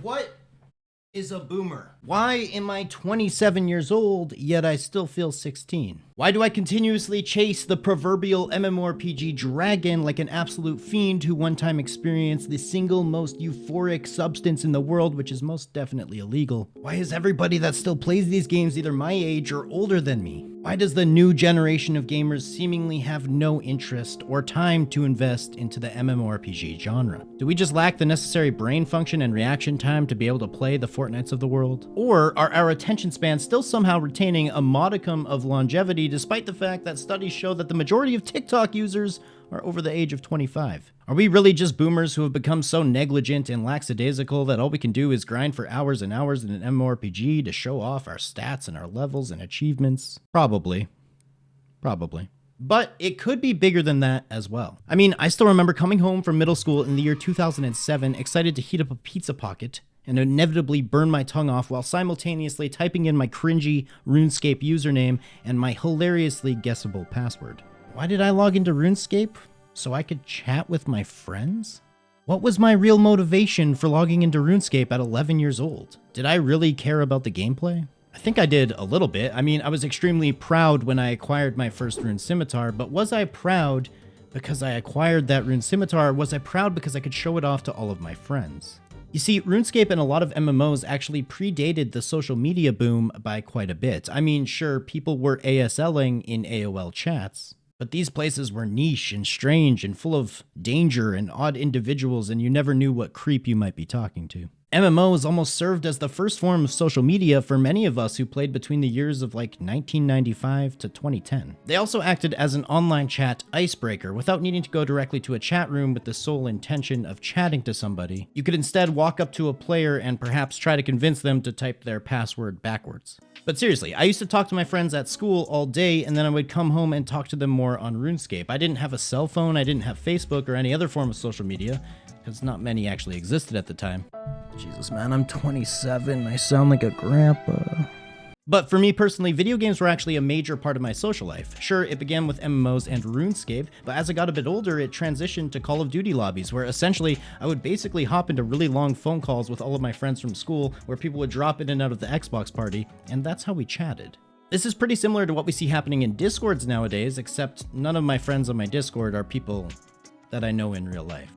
What is a boomer? Why am I 27 years old, yet I still feel 16? Why do I continuously chase the proverbial MMORPG dragon like an absolute fiend who one time experienced the single most euphoric substance in the world, which is most definitely illegal? Why is everybody that still plays these games either my age or older than me? Why does the new generation of gamers seemingly have no interest or time to invest into the MMORPG genre? Do we just lack the necessary brain function and reaction time to be able to play the Fortnites of the world? Or are our attention spans still somehow retaining a modicum of longevity despite the fact that studies show that the majority of TikTok users are over the age of 25? Are we really just boomers who have become so negligent and lackadaisical that all we can do is grind for hours and hours in an MMORPG to show off our stats and our levels and achievements? Probably. But it could be bigger than that as well. I mean, I still remember coming home from middle school in the year 2007, excited to heat up a pizza pocket and inevitably burn my tongue off while simultaneously typing in my cringy RuneScape username and my hilariously guessable password. Why did I log into RuneScape? So I could chat with my friends? What was my real motivation for logging into RuneScape at 11 years old? Did I really care about the gameplay? I think I did a little bit. I mean, I was extremely proud when I acquired my first rune scimitar, but was I proud because I acquired that rune scimitar, or was I proud because I could show it off to all of my friends? You see, RuneScape and a lot of MMOs actually predated the social media boom by quite a bit. I mean, sure, people were ASLing in AOL chats, but these places were niche and strange and full of danger and odd individuals, and you never knew what creep you might be talking to. MMOs almost served as the first form of social media for many of us who played between the years of like 1995 to 2010. They also acted as an online chat icebreaker without needing to go directly to a chat room with the sole intention of chatting to somebody. You could instead walk up to a player and perhaps try to convince them to type their password backwards. But seriously, I used to talk to my friends at school all day, and then I would come home and talk to them more on RuneScape. I didn't have a cell phone, I didn't have Facebook or any other form of social media, because not many actually existed at the time. Jesus, man, I'm 27. I sound like a grandpa. But for me personally, video games were actually a major part of my social life. Sure, it began with MMOs and RuneScape, but as I got a bit older, it transitioned to Call of Duty lobbies, where essentially I would basically hop into really long phone calls with all of my friends from school, where people would drop in and out of the Xbox party, and that's how we chatted. This is pretty similar to what we see happening in Discords nowadays, except none of my friends on my Discord are people that I know in real life.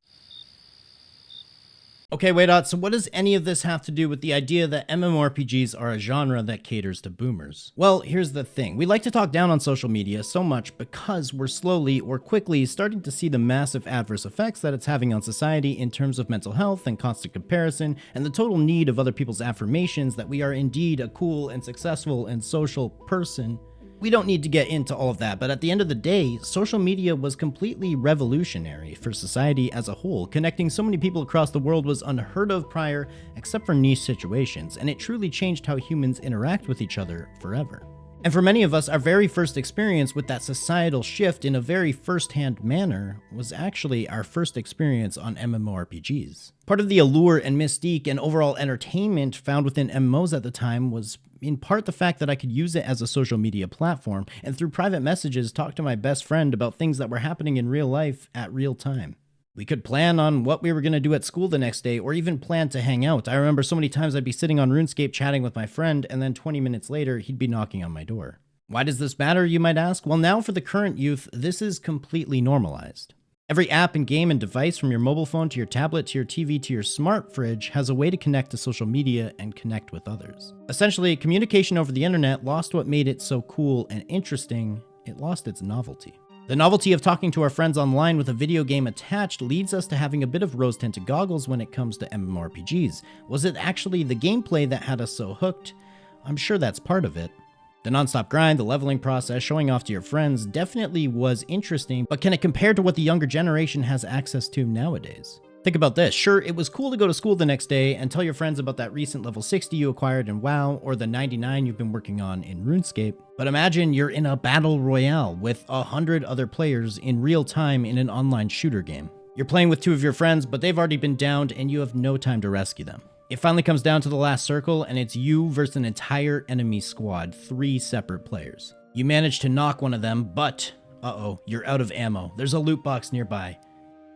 Okay, Waydot, so what does any of this have to do with the idea that MMORPGs are a genre that caters to boomers? Well, here's the thing. We like to talk down on social media so much because we're slowly or quickly starting to see the massive adverse effects that it's having on society in terms of mental health and constant comparison and the total need of other people's affirmations that we are indeed a cool and successful and social person. We don't need to get into all of that, but at the end of the day, social media was completely revolutionary for society as a whole. Connecting so many people across the world was unheard of prior, except for niche situations, and it truly changed how humans interact with each other forever. And for many of us, our very first experience with that societal shift in a very first-hand manner was actually our first experience on MMORPGs. Part of the allure and mystique and overall entertainment found within MMOs at the time was in part the fact that I could use it as a social media platform and through private messages talk to my best friend about things that were happening in real life at real time. We could plan on what we were going to do at school the next day or even plan to hang out. I remember so many times I'd be sitting on RuneScape chatting with my friend and then 20 minutes later he'd be knocking on my door. Why does this matter, you might ask? Well, now for the current youth, this is completely normalized. Every app and game and device from your mobile phone to your tablet to your TV to your smart fridge has a way to connect to social media and connect with others. Essentially, communication over the internet lost what made it so cool and interesting. It lost its novelty. The novelty of talking to our friends online with a video game attached leads us to having a bit of rose-tinted goggles when it comes to MMORPGs. Was it actually the gameplay that had us so hooked? I'm sure that's part of it. The non-stop grind, the leveling process, showing off to your friends definitely was interesting, but can it compare to what the younger generation has access to nowadays? Think about this. Sure, it was cool to go to school the next day and tell your friends about that recent level 60 you acquired in WoW or the 99 you've been working on in RuneScape. But imagine you're in a battle royale with 100 other players in real time in an online shooter game. You're playing with two of your friends, but they've already been downed and you have no time to rescue them. It finally comes down to the last circle, and it's you versus an entire enemy squad, 3 separate players. You manage to knock one of them, but, you're out of ammo. There's a loot box nearby,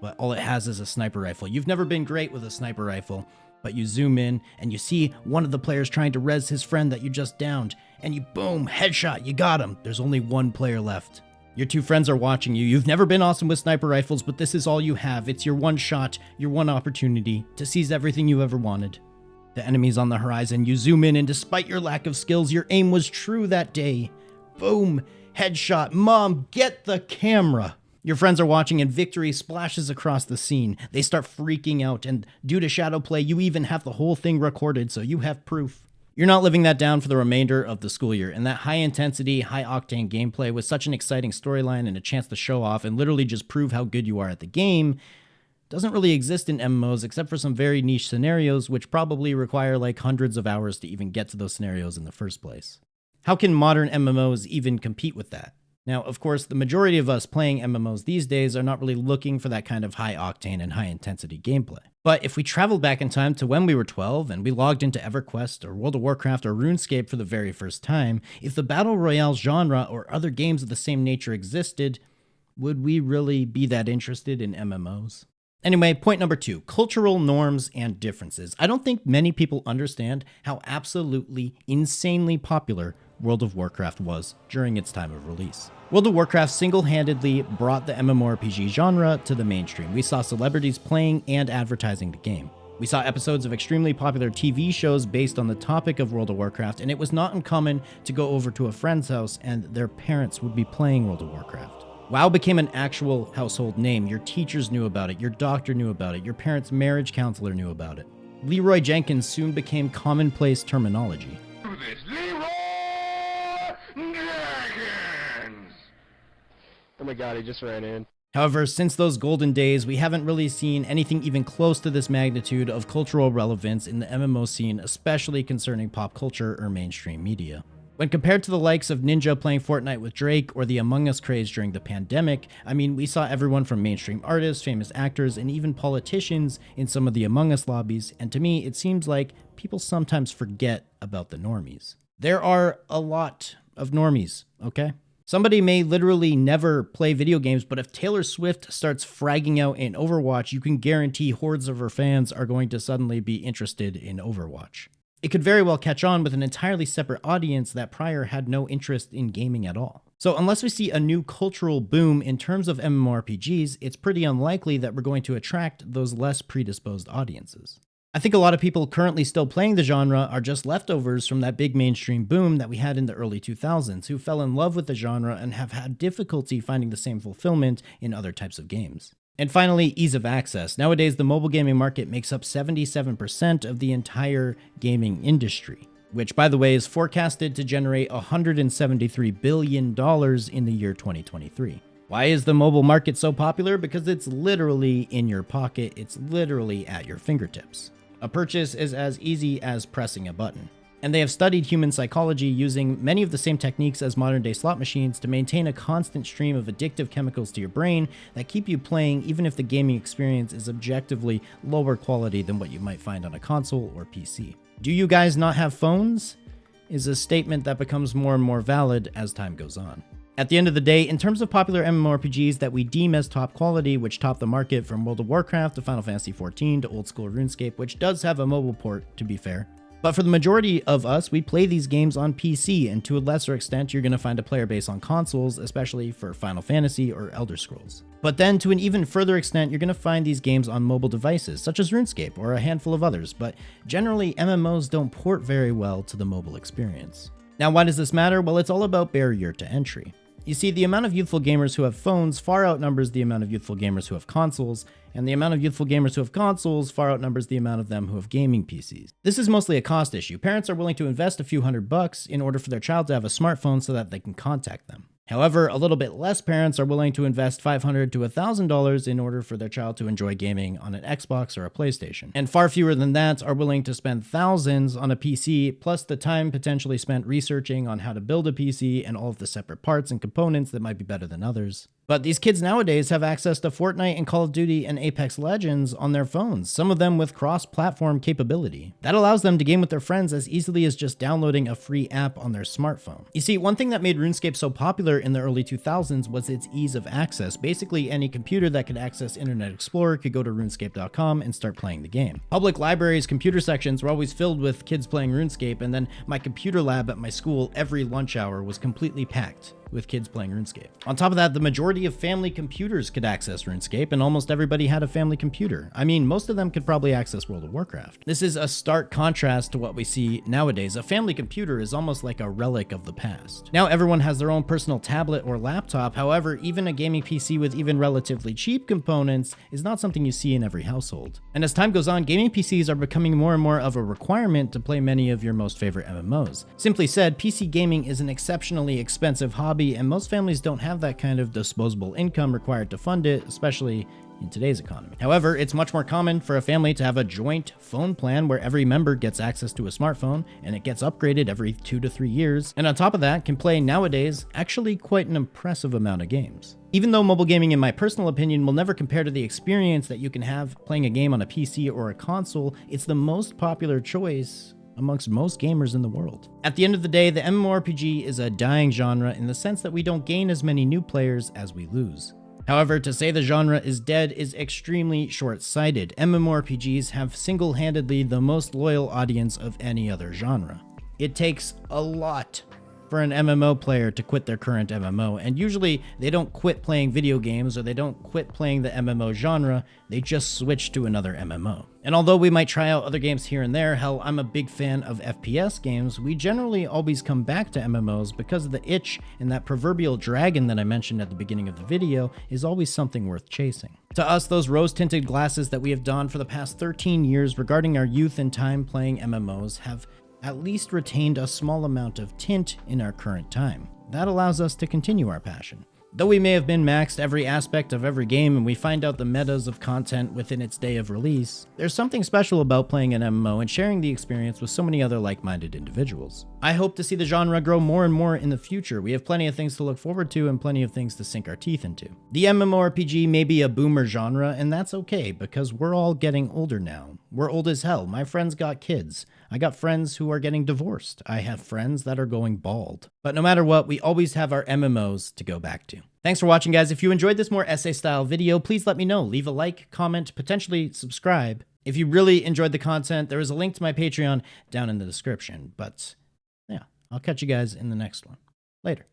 but all it has is a sniper rifle. You've never been great with a sniper rifle, But you zoom in and you see one of the players trying to res his friend that you just downed, and you boom, headshot, you got him. There's only one player left. Your two friends are watching you. You've never been awesome with sniper rifles, but this is all you have. It's your one shot, your one opportunity to seize everything you ever wanted. The enemy's on the horizon. You zoom in, and despite your lack of skills, your aim was true that day. Boom, headshot. Mom, get the camera. Your friends are watching, and victory splashes across the scene. They start freaking out, and due to shadow play, you even have the whole thing recorded, so you have proof. You're not living that down for the remainder of the school year, and that high-intensity, high-octane gameplay with such an exciting storyline and a chance to show off and literally just prove how good you are at the game doesn't really exist in MMOs except for some very niche scenarios, which probably require like hundreds of hours to even get to those scenarios in the first place. How can modern MMOs even compete with that? Now, of course, the majority of us playing MMOs these days are not really looking for that kind of high-octane and high-intensity gameplay. But if we traveled back in time to when we were 12 and we logged into EverQuest or World of Warcraft or RuneScape for the very first time, if the Battle Royale genre or other games of the same nature existed, would we really be that interested in MMOs? Anyway, point number 2, cultural norms and differences. I don't think many people understand how absolutely insanely popular World of Warcraft was during its time of release. World of Warcraft single-handedly brought the MMORPG genre to the mainstream. We saw celebrities playing and advertising the game. We saw episodes of extremely popular TV shows based on the topic of World of Warcraft, and it was not uncommon to go over to a friend's house and their parents would be playing World of Warcraft. WoW became an actual household name. Your teachers knew about it, your doctor knew about it, your parents' marriage counselor knew about it. Leroy Jenkins soon became commonplace terminology. Oh my god, he just ran in. However, since those golden days, we haven't really seen anything even close to this magnitude of cultural relevance in the MMO scene, especially concerning pop culture or mainstream media. When compared to the likes of Ninja playing Fortnite with Drake or the Among Us craze during the pandemic, I mean, we saw everyone from mainstream artists, famous actors, and even politicians in some of the Among Us lobbies, and to me, it seems like people sometimes forget about the normies. There are a lot of normies, okay? Somebody may literally never play video games, but if Taylor Swift starts fragging out in Overwatch, you can guarantee hordes of her fans are going to suddenly be interested in Overwatch. It could very well catch on with an entirely separate audience that prior had no interest in gaming at all. So unless we see a new cultural boom in terms of MMORPGs, it's pretty unlikely that we're going to attract those less predisposed audiences. I think a lot of people currently still playing the genre are just leftovers from that big mainstream boom that we had in the early 2000s, who fell in love with the genre and have had difficulty finding the same fulfillment in other types of games. And finally, ease of access. Nowadays, the mobile gaming market makes up 77% of the entire gaming industry, which, by the way, is forecasted to generate $173 billion in the year 2023. Why is the mobile market so popular? Because it's literally in your pocket. It's literally at your fingertips. A purchase is as easy as pressing a button. And they have studied human psychology using many of the same techniques as modern-day slot machines to maintain a constant stream of addictive chemicals to your brain that keep you playing even if the gaming experience is objectively lower quality than what you might find on a console or PC. Do you guys not have phones? Is a statement that becomes more and more valid as time goes on. At the end of the day, in terms of popular MMORPGs that we deem as top quality, which top the market from World of Warcraft to Final Fantasy XIV to old school RuneScape, which does have a mobile port, to be fair. But for the majority of us, we play these games on PC, and to a lesser extent, you're going to find a player base on consoles, especially for Final Fantasy or Elder Scrolls. But then, to an even further extent, you're going to find these games on mobile devices, such as RuneScape or a handful of others, but generally, MMOs don't port very well to the mobile experience. Now, why does this matter? Well, it's all about barrier to entry. You see, the amount of youthful gamers who have phones far outnumbers the amount of youthful gamers who have consoles, and the amount of youthful gamers who have consoles far outnumbers the amount of them who have gaming PCs. This is mostly a cost issue. Parents are willing to invest a few $100 in order for their child to have a smartphone so that they can contact them. However, a little bit less parents are willing to invest $500 to $1,000 in order for their child to enjoy gaming on an Xbox or a PlayStation. And far fewer than that are willing to spend thousands on a PC, plus the time potentially spent researching on how to build a PC and all of the separate parts and components that might be better than others. But these kids nowadays have access to Fortnite and Call of Duty and Apex Legends on their phones, some of them with cross-platform capability. That allows them to game with their friends as easily as just downloading a free app on their smartphone. You see, one thing that made RuneScape so popular in the early 2000s was its ease of access. Basically, any computer that could access Internet Explorer could go to runescape.com and start playing the game. Public libraries' computer sections were always filled with kids playing RuneScape, and then my computer lab at my school every lunch hour was completely packed with kids playing RuneScape. On top of that, the majority of family computers could access RuneScape, and almost everybody had a family computer. I mean, most of them could probably access World of Warcraft. This is a stark contrast to what we see nowadays. A family computer is almost like a relic of the past. Now everyone has their own personal tablet or laptop. However, even a gaming PC with even relatively cheap components is not something you see in every household. And as time goes on, gaming PCs are becoming more and more of a requirement to play many of your most favorite MMOs. Simply said, PC gaming is an exceptionally expensive hobby, and most families don't have that kind of disposable income required to fund it, especially in today's economy. However, it's much more common for a family to have a joint phone plan where every member gets access to a smartphone and it gets upgraded every 2 to 3 years, and on top of that can play nowadays actually quite an impressive amount of games. Even though mobile gaming, in my personal opinion, will never compare to the experience that you can have playing a game on a PC or a console, it's the most popular choice amongst most gamers in the world. At the end of the day, the MMORPG is a dying genre in the sense that we don't gain as many new players as we lose. However, to say the genre is dead is extremely short-sighted. MMORPGs have single-handedly the most loyal audience of any other genre. It takes a lot for an MMO player to quit their current MMO, and usually they don't quit playing video games or they don't quit playing the MMO genre, they just switch to another MMO. And although we might try out other games here and there, hell, I'm a big fan of FPS games, we generally always come back to MMOs because the itch and that proverbial dragon that I mentioned at the beginning of the video is always something worth chasing. To us, those rose-tinted glasses that we have donned for the past 13 years regarding our youth and time playing MMOs have at least retained a small amount of tint in our current time. That allows us to continue our passion. Though we may have been maxed every aspect of every game and we find out the metas of content within its day of release, there's something special about playing an MMO and sharing the experience with so many other like-minded individuals. I hope to see the genre grow more and more in the future. We have plenty of things to look forward to and plenty of things to sink our teeth into. The MMORPG may be a boomer genre, and that's okay because we're all getting older now. We're old as hell. My friends got kids. I got friends who are getting divorced. I have friends that are going bald. But no matter what, we always have our MMOs to go back to. Thanks for watching, guys. If you enjoyed this more essay-style video, please let me know. Leave a like, comment, potentially subscribe. If you really enjoyed the content, there is a link to my Patreon down in the description. But yeah, I'll catch you guys in the next one. Later.